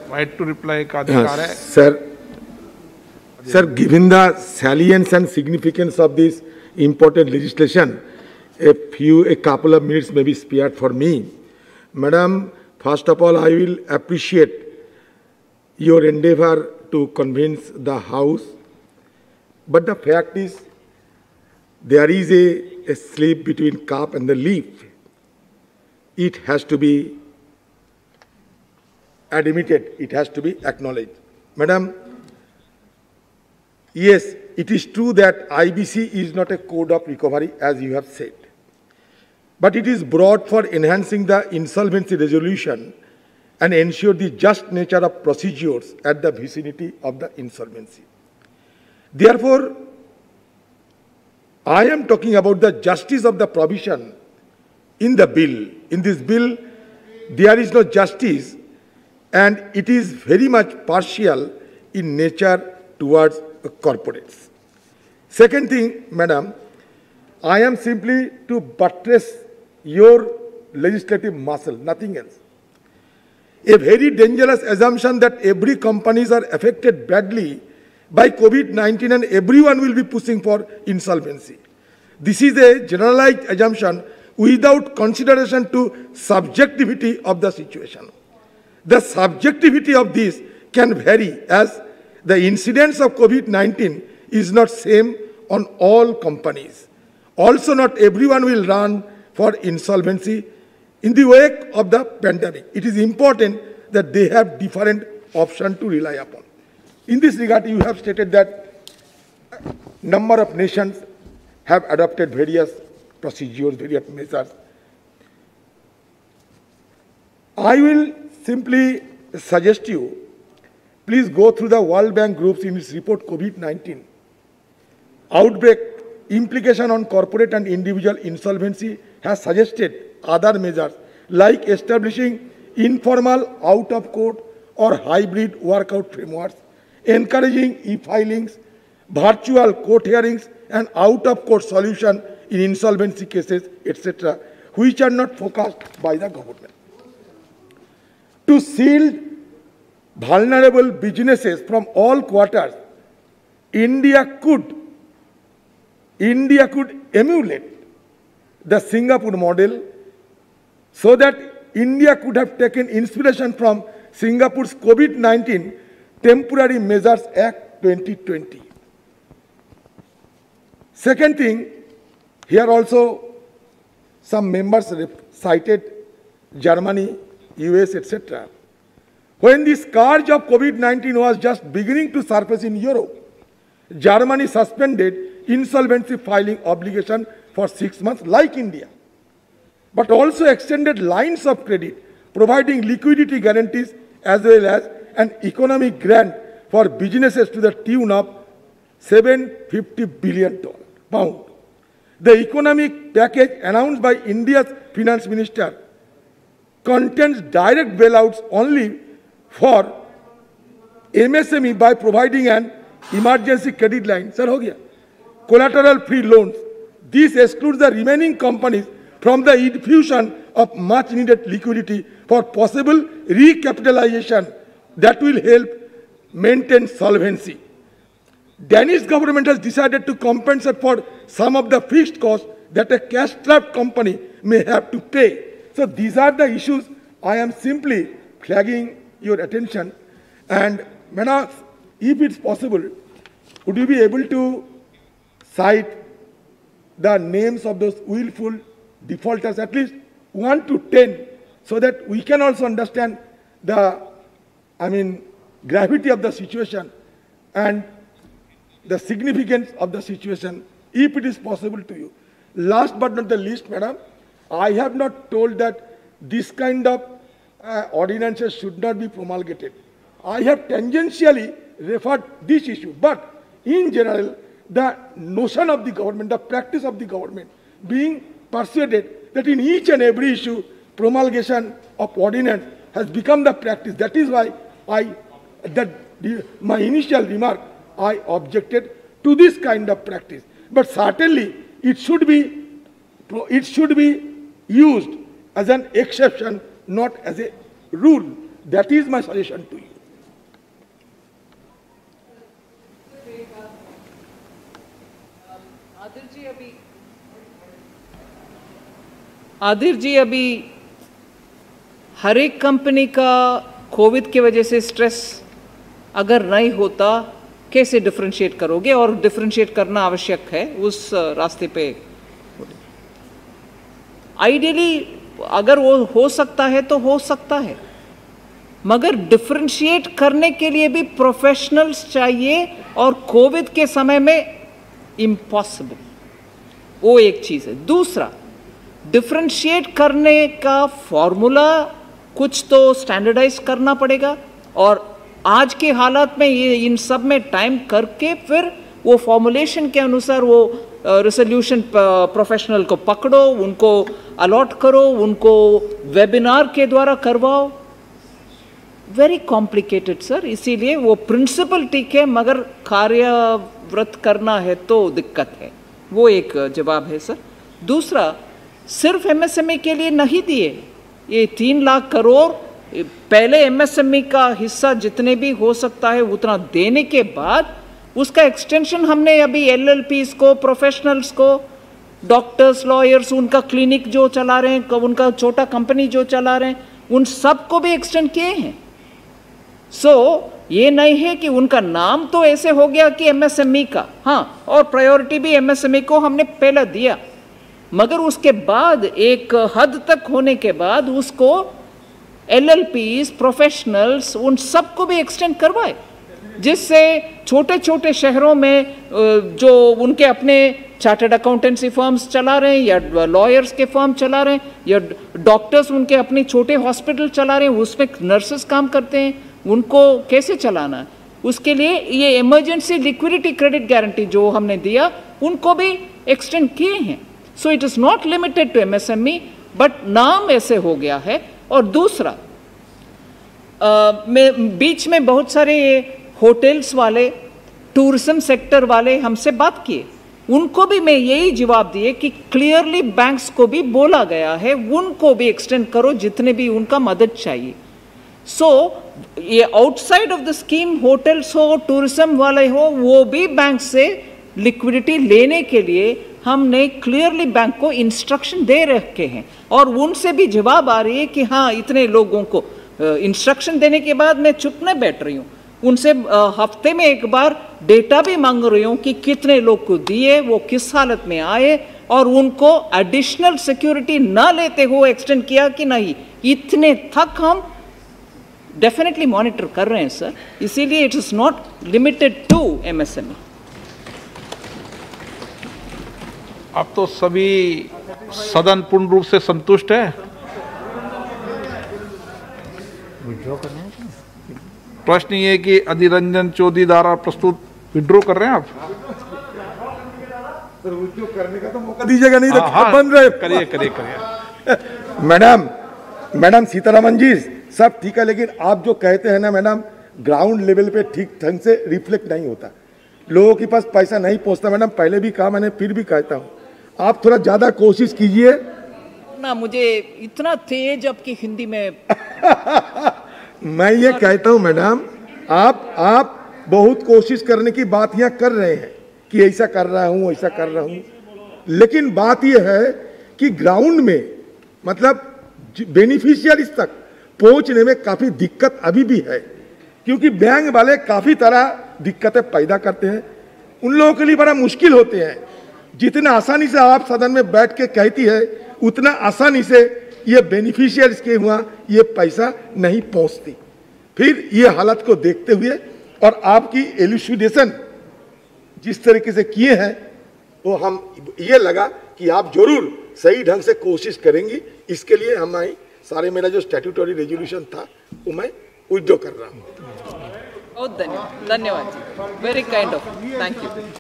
right to reply का अधिकार है। Sir, given the salience and significance of this important legislation, a couple of minutes may be spared for me. Madam, first of all, I will appreciate your endeavor to convince the House. But the fact is, there is a slip between cup and the leaf. It has to be admitted, it has to be acknowledged. Madam, yes, it is true that IBC is not a code of recovery, as you have said. But it is brought for enhancing the insolvency resolution and ensure the just nature of procedures at the vicinity of the insolvency. Therefore, I am talking about the justice of the provision in the bill. In this bill, there is no justice, and it is very much partial in nature towards corporates. Second thing, Madam, I am simply to buttress your legislative muscle, nothing else. A very dangerous assumption that every companies are affected badly by COVID-19 and everyone will be pushing for insolvency. This is a generalized assumption without consideration to subjectivity of the situation. The subjectivity of this can vary, as the incidence of COVID-19 is not same on all companies. Also, not everyone will run for insolvency in the wake of the pandemic. It is important that they have different options to rely upon. In this regard, you have stated that number of nations have adopted various procedures, various measures. I will simply suggest you, please go through the World Bank groups in its report COVID-19. Outbreak, implication on corporate and individual insolvency has suggested other measures like establishing informal out-of-court or hybrid workout frameworks, encouraging e-filings, virtual court hearings, and out-of-court solution in insolvency cases, etc., which are not focused by the government. To shield vulnerable businesses from all quarters, India could emulate the Singapore model, so that India could have taken inspiration from Singapore's COVID-19 Temporary Measures Act 2020. Second thing, here also some members cited Germany, US, etc. When the scourge of COVID-19 was just beginning to surface in Europe, Germany suspended insolvency filing obligation for 6 months like India, but also extended lines of credit, providing liquidity guarantees as well as an economic grant for businesses to the tune of £750 billion. The economic package announced by India's finance minister contains direct bailouts only for MSME by providing an emergency credit line. Sir, ho gaya. Collateral-free loans. This excludes the remaining companies from the infusion of much-needed liquidity for possible recapitalization that will help maintain solvency. Danish government has decided to compensate for some of the fixed costs that a cash-strapped company may have to pay. So these are the issues I am simply flagging your attention. And Madam, if it's possible, would you be able to cite the names of those willful defaulters, at least 1 to 10, so that we can also understand the, gravity of the situation and the significance of the situation, if it is possible to you. Last but not the least, Madam, I have not told that this kind of ordinances should not be promulgated. I have tangentially referred this issue, but in general, the notion of the government, the practice of the government, being persuaded that in each and every issue, promulgation of ordinance has become the practice. That is why my initial remark, I objected to this kind of practice. But certainly, it should be used as an exception, not as a rule. That is my suggestion to you. आदिर जी, अभी हर एक company का Covid की वजह से stress अगर नहीं होता, कैसे डिफरेंशिएट करोगे? और डिफरेंशिएट करना आवश्यक है उस रास्ते पे। आइडियली अगर वो हो सकता है तो हो सकता है, मगर डिफरेंशिएट करने के लिए भी प्रोफेशनल्स चाहिए, और कोविड के समय में इम्पॉसिबल। वो एक चीज़ है। दूसरा, डिफरेंशिएट करने का फॉर्मूला कुछ तो स्टैंडर्डाइज करना पड़ेगा, और आज के हालात में ये इन सब में टाइम करके फिर वो फॉर्मुलेशन के अनुसार वो रेजोल्यूशन प्रोफेशनल को पकड़ो, उनको अलॉट करो, उनको वेबिनार के द्वारा करवाओ। Very complicated sir. इसीलिए वो प्रिंसिपल ठीक है, मगर कार्यव्रत करना है तो दिक्कत है। वो एक जवाब है सर। दूसरा, सिर्फ एमएसएमई के लिए नहीं दिए ये 3 लाख करोड़। पहले एमएसएमई का हिस्सा जितने भी हो सकता है उतना देने के बाद उसका एक्सटेंशन हमने अभी एलएलपीज को, प्रोफेशनल्स को, डॉक्टर्स, लॉयर्स, उनका क्लिनिक जो चला रहे हैं, उनका छोटा कंपनी जो चला रहे हैं, उन सबको भी एक्सटेंड किए हैं। ये नहीं है कि उनका नाम तो ऐसे हो गया कि एमएसएमई का, हाँ, और प्रायोरिटी भी एमएसएमई को हमने पहले दिया, मगर उसके बाद एक हद तक होने के बाद उसको एलएलपीज, प्रोफेशनल्स, उन सबको भी एक्सटेंड करवाए, जिससे छोटे छोटे शहरों में जो उनके अपने चार्टर्ड अकाउंटेंसी फर्म्स चला रहे हैं, या लॉयर्स के फर्म चला रहे हैं, या डॉक्टर्स उनके अपने छोटे हॉस्पिटल चला रहे हैं, उसमें नर्सेस काम करते हैं, उनको कैसे चलाना है, उसके लिए ये इमरजेंसी लिक्विडिटी क्रेडिट गारंटी जो हमने दिया उनको भी एक्सटेंड किए हैं। So it is not limited to MSME, but नाम ऐसे हो गया है। और दूसरा, बीच में बहुत सारे होटल्स वाले, टूरिज्म सेक्टर वाले हमसे बात किए, उनको भी मैं यही जवाब दिए कि क्लियरली बैंक्स को भी बोला गया है उनको भी एक्सटेंड करो जितने भी उनका मदद चाहिए। ये outside of the scheme hotels हो, टूरिज्म वाले हो, वो भी बैंक से लिक्विडिटी लेने के लिए हमने क्लियरली बैंक को इंस्ट्रक्शन दे रखे हैं, और उनसे भी जवाब आ रही है कि हाँ, इतने लोगों को इंस्ट्रक्शन देने के बाद मैं चुप न बैठ रही हूँ, उनसे हफ्ते में एक बार डेटा भी मांग रही हूँ कि कितने लोग को दिए, वो किस हालत में आए, और उनको एडिशनल सिक्योरिटी ना लेते हुए एक्सटेंड किया कि नहीं। इतने तक हम डेफिनेटली मॉनिटर कर रहे हैं सर। इसीलिए it is not limited to MSME. अब तो सभी सदन पूर्ण रूप से संतुष्ट है। प्रश्न ये कि अधीर रंजन चौधरी द्वारा प्रस्तुत विड्रॉ कर रहे हैं आप? सर, विड्रॉ करने का तो मौका दीजिएगा, नहीं तो बंद रहे। करिए। मैडम सीतारामन जी, सब ठीक है, लेकिन आप जो कहते हैं ना मैडम, ग्राउंड लेवल पे ठीक ढंग से रिफ्लेक्ट नहीं होता, लोगों के पास पैसा नहीं पहुंचता। मैडम, पहले भी कहा मैंने, फिर भी कहता हूँ, आप थोड़ा ज्यादा कोशिश कीजिए ना। मुझे इतना तेज आपकी हिंदी में मैं ये कहता हूं मैडम, आप बहुत कोशिश करने की बात यहाँ कर रहे हैं कि ऐसा कर रहा हूं, ऐसा कर रहा हूं, लेकिन बात यह है कि ग्राउंड में मतलब बेनिफिशियरीज तक पहुंचने में काफी दिक्कत अभी भी है, क्योंकि बैंक वाले काफी तरह दिक्कतें पैदा करते हैं, उन लोगों के लिए बड़ा मुश्किल होते हैं। जितना आसानी से आप सदन में बैठ के कहती है, उतना आसानी से ये बेनिफिशियरीज के हुआ ये पैसा नहीं पहुंचती। फिर ये हालत को देखते हुए और आपकी एलुसिडेशन जिस तरीके से किए हैं, वो हम ये लगा कि आप जरूर सही ढंग से कोशिश करेंगी। इसके लिए हमारी सारे, मेरा जो स्टैट्यूटरी रेजोल्यूशन था वो मैं विड्रॉ कर रहा हूँ। बहुत धन्यवाद जी, very kind of, thank you.